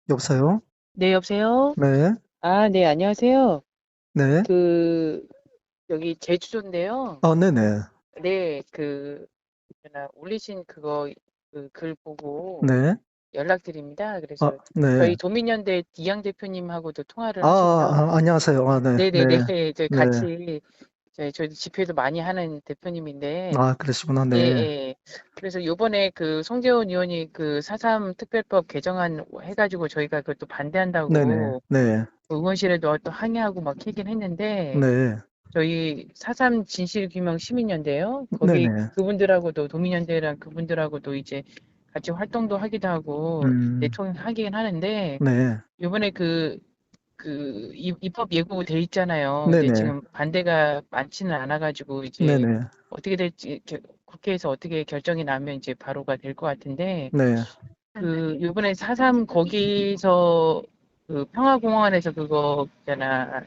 여보세요? 네, 여보세요? 네, 아, 네, 안녕하세요. 네. 그, 여기 제주도인데요. 네네. 네, 올리신 그거, 그 글 보고 네. 연락드립니다. 그래서 네. 저희 도민연대 이양 대표님하고도 통화를 하셔서, 안녕하세요. 네, 네네네, 네, 저희 네. 같이, 저희 집회도 많이 하는 대표님인데, 그러시구나. 예, 네, 예. 그래서 요번에 그 송재원 의원이 그 4.3 특별법 개정안 해가지고 저희가 그것도 네네, 반대한다고 네, 그 의원실에도 또 항의하고 막 하긴 했는데, 네, 저희 4.3 진실규명 시민연대요. 거기 네네, 그분들하고도 도민연대랑 그분들하고도 이제 같이 활동도 하기도 하고 음, 내통 하긴 하는데 네, 요번에 입법 예고 돼 있잖아요. 근데 네네, 지금 반대가 많지는 않아가지고 이제 네네, 어떻게 될지 국회에서 어떻게 결정이 나면 이제 바로가 될 것 같은데 네, 그 요번에 4.3 거기서 그 평화공원에서 그거 있잖아.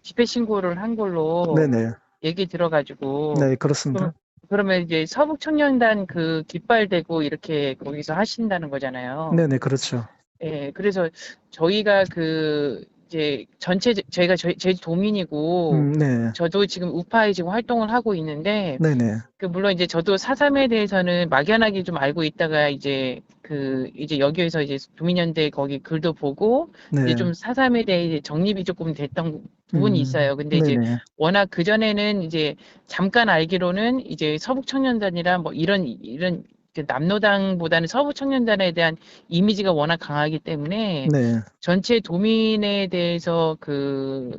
집회 신고를 한 걸로 네네, 얘기 들어가지고 네, 그럼 그렇습니다. 그러면 이제 서북청년단 그 깃발 대고 이렇게 거기서 하신다는 거잖아요. 네네, 그렇죠. 예, 그래서 저희가 그 이제 저희가 제주 도민이고 네, 저도 지금 우파에 지금 활동을 하고 있는데 네네, 그 물론 이제 저도 4.3에 대해서는 막연하게 좀 알고 있다가 이제 여기에서 이제 도민연대 거기 글도 보고 이제 네, 좀 4.3에 대해 이제 정립이 조금 됐던 부분이 있어요. 근데 이제 네네, 워낙 그전에는 이제 잠깐 알기로는 이제 서북청년단이라 뭐 이런 그 남로당보다는 서북청년단에 대한 이미지가 워낙 강하기 때문에 네, 전체 도민에 대해서 그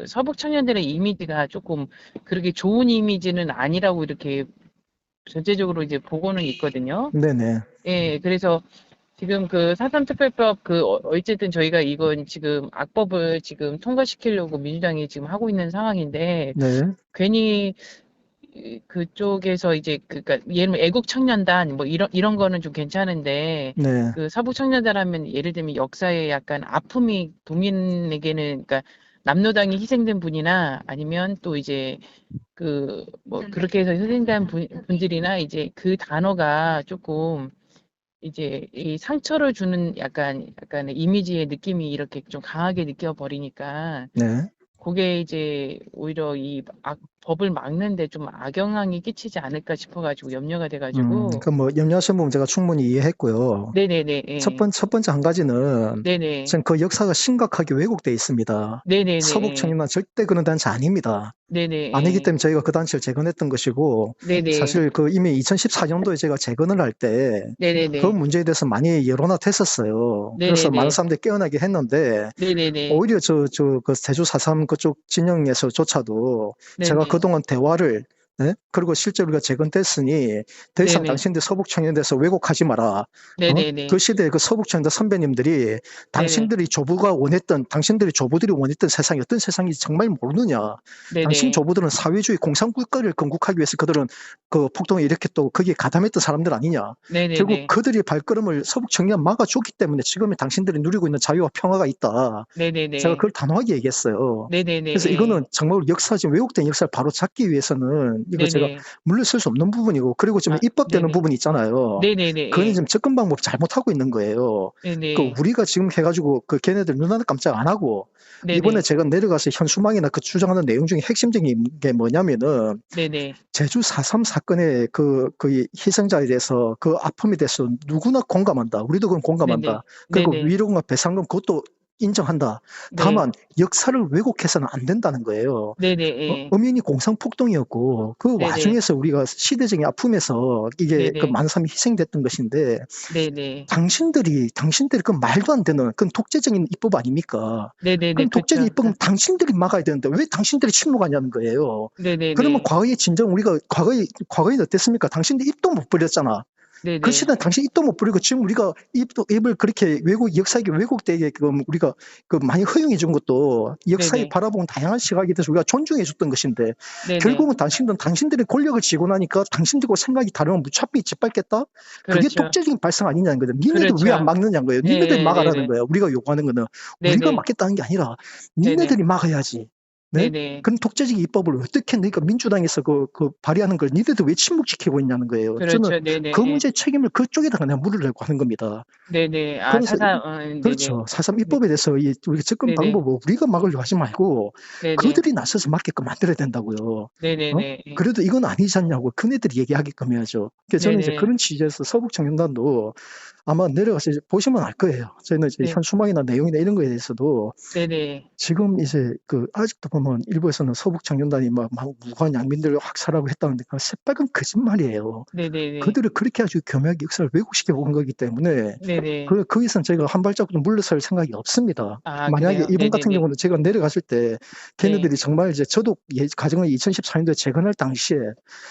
서북청년들의 이미지가 조금 그렇게 좋은 이미지는 아니라고 이렇게 전체적으로 이제 보고는 있거든요. 네네, 예, 그래서 지금 그 사삼 특별법 어쨌든 저희가 이건 지금 악법을 지금 통과시키려고 민주당이 지금 하고 있는 상황인데 네, 괜히 그쪽에서 이제 그니까 예를 들면 애국 청년단 뭐 이런 거는 좀 괜찮은데 네, 그 사북 청년단 하면 예를 들면 역사에 약간 아픔이 도민에게는 그러니까 남로당이 희생된 분이나 아니면 또 이제 그 뭐 그렇게 해서 희생된 분들이나 이제 그 단어가 조금 이제 이 상처를 주는 약간의 이미지의 느낌이 이렇게 좀 강하게 느껴버리니까 네. 그게 이제 오히려 법을 막는데 좀 악영향이 끼치지 않을까 싶어가지고 염려가 돼가지고 뭐, 염려하신 부분 제가 충분히 이해했고요. 네네네 예. 첫 번째 한 가지는 네네 전 그 역사가 심각하게 왜곡돼 있습니다. 네네네 예. 서북청년단 절대 그런 단체 아닙니다. 네네 아니기 예. 때문에 저희가 그 단체를 재건했던 것이고, 네네 사실 그 이미 2014년도에 제가 재건을 할 때 그 네네네 문제에 대해서 많이 여론화됐었어요. 그래서 많은 네네네 사람들이 깨어나게 했는데, 네네네 오히려 그 제주 4.3 그쪽 진영에서조차도 제가 네네 그동안 대화를, 네? 그리고 실제 우리가 재건됐으니 더 이상 네네 당신들 서북 청년대에서 왜곡하지 마라. 그 네네네 시대에 그 서북 청년대 선배님들이 네네 당신들이 조부들이 원했던 세상이 어떤 세상인지 정말 모르느냐. 당신 네네 조부들은 사회주의 공산국가를 건국하기 위해서 그들은 그 폭동을 이렇게 또 거기에 가담했던 사람들 아니냐. 결국 네네네 그들의 발걸음을 서북 청년 막아줬기 때문에 지금의 당신들이 누리고 있는 자유와 평화가 있다. 제가 네네네 그걸 단호하게 얘기했어요. 네네네 그래서 예. 이거는 정말 지금 왜곡된 역사를 바로 잡기 위해서는 이거 제가 네네 물러설 수 없는 부분이고, 그리고 좀 아 입법되는 네네 부분이 있잖아요. 네네네 그거는 예. 지금 접근 방법 잘못하고 있는 거예요. 그 네네 우리가 지금 해가지고 그 걔네들 눈 하나 깜짝 안 하고, 이번에 네네 제가 내려가서 현수막이나 그 주장하는 내용 중에 핵심적인 게 뭐냐면은, 네네 제주 4.3 사건의 그 희생자에 대해서 그 아픔에 대해서 누구나 공감한다. 우리도 그건 네네 공감한다. 그리고 네네 위로금과 배상금 그것도 인정한다. 네 다만 역사를 왜곡해서는 안 된다는 거예요. 네네 예. 엄연히 공산폭동이었고 그 네네 와중에서 우리가 시대적인 아픔에서 이게 그 네네 많은 사람이 희생됐던 것인데, 네네 당신들이 그 말도 안 되는 그건 독재적인 입법 아닙니까? 네네네 그럼 독재적 그쵸. 입법은 당신들이 막아야 되는데 왜 당신들이 침묵하냐는 거예요. 그러면 네네네 과거에 진정 우리가 과거에 어땠습니까? 당신들 입도 못 벌였잖아. 그 네네 시대는 당신 입도 못 부리고 지금 우리가 입을 그렇게 역사에게 왜곡되게끔 우리가 그 많이 허용해 준 것도 역사에 네네 바라보는 다양한 시각에 대해서 우리가 존중해 줬던 것인데, 네네 결국은 당신들의 권력을 쥐고 나니까 당신들과 생각이 다르면 무차별히 짓밟겠다? 그게 그렇죠. 독재적인 발상 아니냐는 거예요. 니네들 왜 안 그렇죠. 막느냐는 거예요. 니네들이 예예 막아라는 네네 거예요. 우리가 요구하는 거는 우리가 네네 막겠다는 게 아니라 네네 니네들이 막아야지. 네? 네네. 그런 독재적 입법을 어떻게 너희가 민주당에서 그 발의하는 걸 니들도 왜 침묵지키고 있냐는 거예요. 저는 그렇죠. 그 네네. 문제의 책임을 그쪽에다가 내가 물으려고 하는 겁니다. 네네. 아, 그래서 네네. 그렇죠. 4.3 네, 입법에 대해서 우리가 접근 네네. 방법을 우리가 막으려고 하지 말고 네네. 그들이 나서서 막게끔 만들어야 된다고요. 네네네. 그래도 이건 아니지 않냐고 그네들이 얘기하게끔 해야죠. 그래서 저는 이제 네네. 그런 취지에서 서북청년단도 아마 내려가서 이제 보시면 알 거예요. 저희는 이제 네. 현수막이나 내용이나 이런 거에 대해서도 네네. 지금 이제 아직도 보면 일부에서는 서북청년단이 막 무고한 양민들을 학살하고 했다는데 그건 새빨간 거짓말이에요. 네네네. 그들을 그렇게 아주 교묘하게 역사를 왜곡시켜 온 거기 때문에 네네. 거기선 저희가 한 발자국도 물러설 생각이 없습니다. 아, 만약에 그래요? 이번 같은 네네네. 경우는 제가 내려갔을 때 네. 걔네들이 정말 이제 저도 가정을 2014년도에 재건할 당시에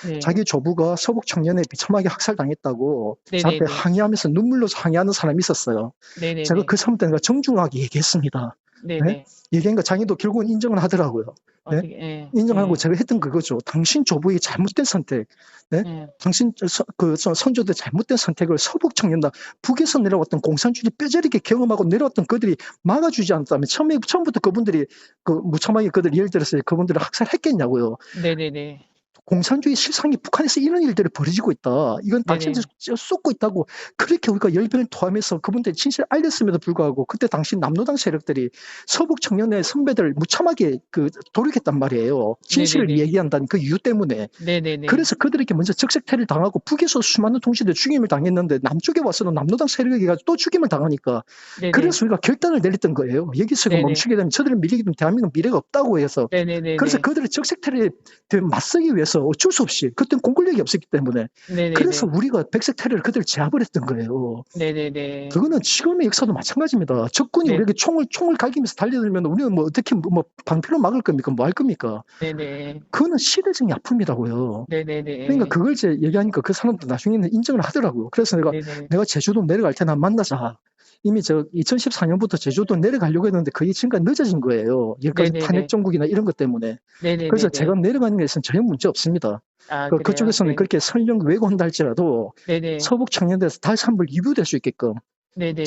네. 자기 조부가 서북 청년에 비참하게 학살당했다고 제 앞에 네네네. 항의하면서 눈물로 항의하는 사람이 있었어요. 제가 네네네. 그 사람한테 내가 정중하게 얘기했습니다. 네? 네네. 얘기하니까 자기도 결국은 인정을 하더라고요. 네? 어떻게, 예, 인정하고 예, 제가 했던 그거죠. 당신 조부의 잘못된 선택, 네? 예. 당신 선조들의 잘못된 선택을 서북 청년단, 북에서 내려왔던 공산주의 뼈저리게 경험하고 내려왔던 그들이 막아주지 않았다면 처음부터 그분들이 무참하게 예를 들어서 그분들을 학살했겠냐고요. 네네네. 공산주의 실상이 북한에서 이런 일들이 벌어지고 있다. 이건 당신들 네네. 쏟고 있다고 그렇게 우리가 열변을 토하면서 그분들 진실을 알렸음에도 불구하고 그때 당시 남노당 세력들이 서북 청년의 선배들을 무참하게 도륙했단 말이에요. 진실을 네네네. 얘기한다는 그 이유 때문에. 네네네. 그래서 그들에게 먼저 적색태를 당하고 북에서 수많은 통신들 죽임을 당했는데 남쪽에 와서는 남노당 세력이 가지고 또 죽임을 당하니까 네네. 그래서 우리가 결단을 내렸던 거예요. 여기서 네네. 멈추게 되면 저들을 밀리게 되면 대한민국 미래가 없다고 해서 그래서 네네네네. 그들의 적색태를 맞서기 위해서 어쩔 수 없이 그때는 공권력이 없었기 때문에 그래서 네네네. 우리가 백색 테러를 그들을 제압을 했던 거예요. 네네네. 그거는 지금의 역사도 마찬가지입니다. 적군이 네. 우리에게 총을 갈기면서 달려들면 우리는 뭐 어떻게 뭐 방패로 막을 겁니까? 뭐 할 겁니까? 네네. 그거는 시대적인 아픔이라고요. 그러니까 네네네. 그걸 이제 얘기하니까 그 사람도 나중에는 인정을 하더라고요. 그래서 네네. 내가 제주도 내려갈 테나 만나자. 이미 2014년부터 제주도 내려가려고 했는데 그게 지금까지 늦어진 거예요. 여기까지 탄핵 네네네. 정국이나 이런 것 때문에. 그래서 제가 네네네네. 내려가는 것은 전혀 문제 없습니다. 아, 그래요? 그쪽에서는 네. 그렇게 설령 왜곡한다 할지라도 네네. 서북 청년대에서 다시 한번 리뷰될 수 있게끔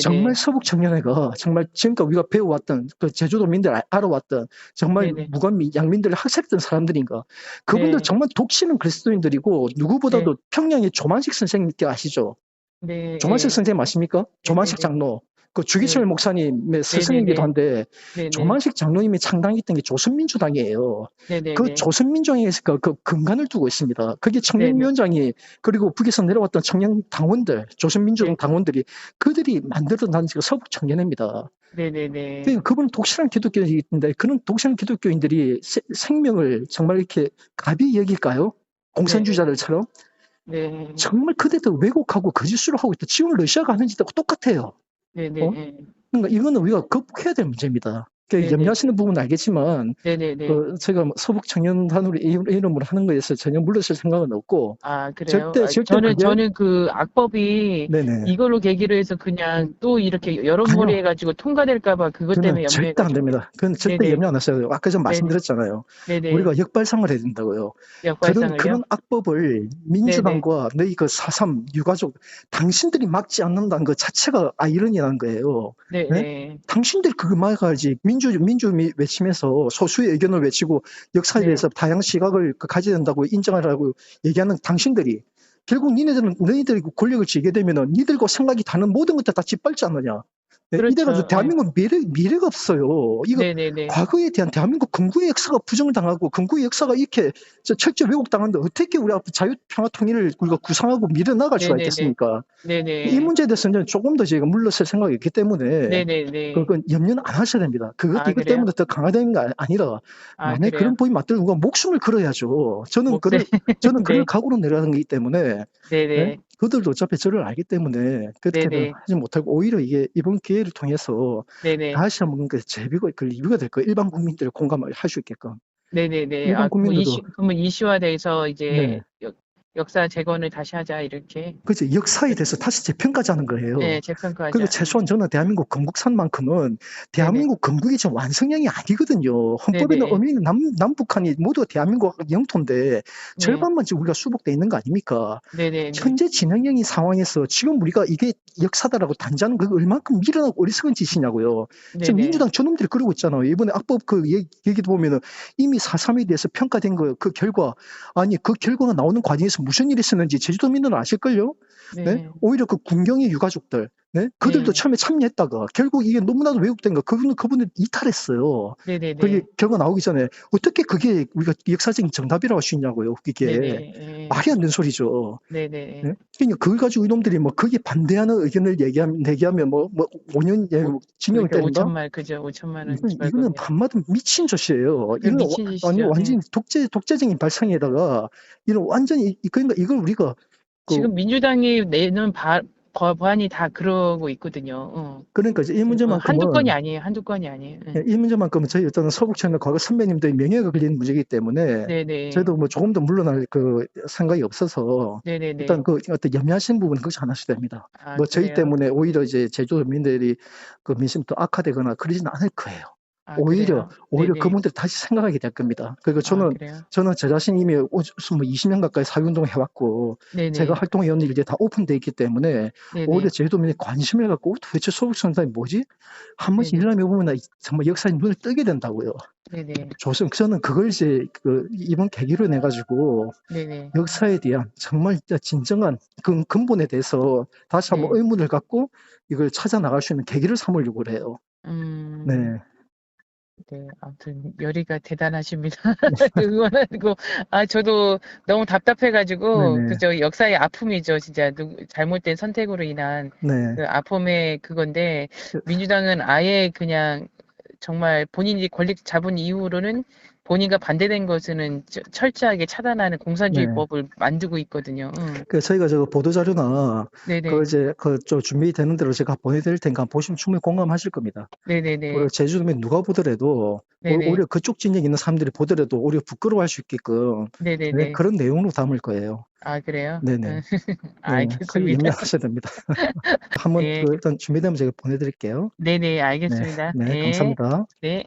정말 네네네. 서북 청년회가 정말 지금까지 우리가 배워왔던 그 제주도민들 알아왔던 정말 네네. 양민들을 학살했던 사람들인가 그분들 네. 정말 독실한 그리스도인들이고 네. 누구보다도 평양의 조만식 선생님 아시죠? 네. 조만식 예. 선생님 아십니까? 조만식 네네네. 장로. 주기철 네. 목사님의 스승이기도 네네네. 한데 네네. 조만식 장로님이 창당했던 게 조선민주당이에요. 그 네네네. 조선민주당에서 그 근간을 두고 있습니다. 그게 네네. 청년위원장이 그리고 북에서 내려왔던 청년 당원들, 조선민주당 네. 당원들이 그들이 만들어낸 지가 서북 청년회입니다. 네네네. 그러니까 그분은 독실한 기독교인인데 그런 독실한 기독교인들이 생명을 정말 이렇게 가비 여길까요? 네. 공산주의자들처럼? 네. 정말 그대도 왜곡하고 거짓으로 하고 있다. 지금 러시아가 하는 짓하고 똑같아요. 어? 네네. 그러니까 이거는 우리가 극복해야 될 문제입니다. 네네. 염려하시는 부분은 알겠지만 네네네. 제가 서북 청년단으로 이름으로 하는 거에서 전혀 물러설 생각은 없고 아, 그래요? 절대 그게 저는 그 악법이 네네 이걸로 계기로 해서 그냥 또 이렇게 여론몰이 아니요. 해가지고 통과될까봐 그것 그는 때문에 절대 안 염려해가지고요. 됩니다. 그건 절대 네네. 염려 안 하셔도 아까 전 네네. 말씀드렸잖아요. 네네. 우리가 역발상을 해야 된다고요. 그런 역발상을요? 악법을 네네. 민주당과 너희 그 4.3 유가족 당신들이 막지 않는다는 것 자체가 아이러니한 거예요. 네? 네네. 당신들이 그거 막아야지 민주 외치면서 소수의 의견을 외치고 역사에 네. 대해서 다양한 시각을 가져야 된다고 인정하라고 얘기하는 당신들이 결국 너희들이 권력을 쥐게 되면은 니들과 생각이 다른 모든 것들 다 짓밟지 않느냐. 네, 이래가지고 그렇죠. 예. 대한민국 미래가 없어요. 이거 네네네. 과거에 대한 대한민국 근구의 역사가 부정을 당하고 근구의 역사가 이렇게 철저 왜곡당하는데 어떻게 우리 앞으로 자유평화통일을 우리가 구상하고 밀어나갈 수가 네네네. 있겠습니까? 이 네네. 문제에 대해서는 조금 더 저희가 물러설 생각이 있기 때문에 네네네. 그건 염려는 안 하셔야 됩니다. 아, 이것 때문에 그래요? 더 강화되는 게 아니라 아, 만약에 그런 그래요? 법이 맞들면 목숨을 걸어야죠. 몫에. 저는 그럴 네. 각오로 내려가는 거기 때문에 네? 네네. 그들도 어차피 저를 알기 때문에 그렇게는 네네. 하지 못하고 오히려 이게 이번 기회를 통해서 네네. 다시 한번 리뷰가 될 거예요. 일반 국민들의 공감을 할 수 있게끔. 네네네. 일반 아, 국민들도 그러면 이슈화돼서 네. 이제 역사 재건을 다시 하자 이렇게. 그죠. 역사에 대해서 다시 재평가자는 거예요. 네, 그리고 재평가하자. 최소한 저는 대한민국 건국산만큼은 네네. 대한민국 건국이 지금 완성형이 아니거든요. 헌법에는 네네. 의미는 남북한이 모두 대한민국 영토인데 네. 절반만 지금 우리가 수복돼 있는 거 아닙니까? 네네네. 현재 진행형인 상황에서 지금 우리가 이게 역사다라고 단죄하는 그 얼만큼 미련하고 어리석은 짓이냐고요. 지금 네네. 민주당 저놈들이 그러고 있잖아요. 이번에 악법 그 얘기도 보면은 이미 4.3에 대해서 평가된 거 그 결과, 아니 그 결과가 나오는 과정에서 무슨 일이 있었는지 제주도민은 아실걸요? 네? 네. 오히려 그 군경의 유가족들, 네? 그들도 네. 처음에 참여했다가 결국 이게 너무나도 왜곡된 거, 그분을 이탈했어요. 그게 네네네. 결과 나오기 전에 어떻게 그게 우리가 역사적인 정답이라고 할 수 있냐고요. 이게 네네. 예. 말이 안 되는 소리죠. 네네. 네? 그러니까 그걸 가지고 이놈들이 뭐 거기에 반대하는 의견을 내기하면 뭐 5년 징역을 그러니까 때린다? 5천만 그죠. 5천만 원 이거는 벌금이라. 한마디로 미친 짓이에요. 그 이건 미친 아니 짓이죠. 완전히 예. 독재적인 발상에다가 이런 완전히 그러니까 이걸 우리가 그 지금 민주당이 내는 법안이 다 그러고 있거든요. 그러니까 이제 이 한두 문제만큼은 건이 아니에요. 한두 건이 아니에요. 예. 이 문제만큼은 저희 어떤 서북청의 과거 선배님들의 명예가 걸리는 문제이기 때문에 네네. 저희도 뭐 조금 더 물러날 그 생각이 없어서 네네네. 일단 그 어떤 염려하시는 부분은 걱정 안 하셔도 됩니다. 아, 뭐 저희 그래요? 때문에 오히려 이제 제주도민들이 그 민심이 더 악화되거나 그러지는 않을 거예요. 아, 오히려 그래요? 네네. 그분들이 다시 생각하게 될 겁니다. 그리고 아, 그래요? 저는 제 자신이 이미 20년 가까이 사회운동을 해왔고 제가 네네. 활동해온 일이 다 오픈돼 있기 때문에 오히려 네네. 제주도민이 관심을 갖고 도대체 소북선사이 뭐지? 한 번씩 네네. 일남에 보면 정말 역사에 눈을 뜨게 된다고요. 네네. 저는 그걸 이제 이번 계기로 내 가지고 네네. 역사에 대한 정말 진짜 진정한 근본에 대해서 다시 한번 네. 의문을 갖고 이걸 찾아 나갈 수 있는 계기를 삼으려고 그래요. 네. 네, 아무튼 열의가 대단하십니다. 응원하고 저도 너무 답답해가지고 네네. 그저 역사의 아픔이죠, 진짜 잘못된 선택으로 인한 네. 그 아픔의 그건데 그- 민주당은 아예 그냥 정말 본인이 권력 잡은 이후로는 본인과 반대된 것은 철저하게 차단하는 네. 공산주의법을 만들고 있거든요. 저희가 저 보도자료나 네네. 그걸 이제 저 준비되는 대로 제가 보내드릴 테니까 보시면 충분히 공감하실 겁니다. 네네네. 그리고 제주도민 누가 보더라도 네네. 오히려 그쪽 진영에 있는 사람들이 보더라도 오히려 부끄러워할 수 있게끔 네네네. 그런 내용으로 담을 거예요. 아, 그래요? 네네. 네, 크게 알겠습니다. 염려하셔야 됩니다. 한번 네. 일단 준비되면 제가 보내드릴게요. 네네, 네, 알겠습니다. 네, 네. 감사합니다. 네.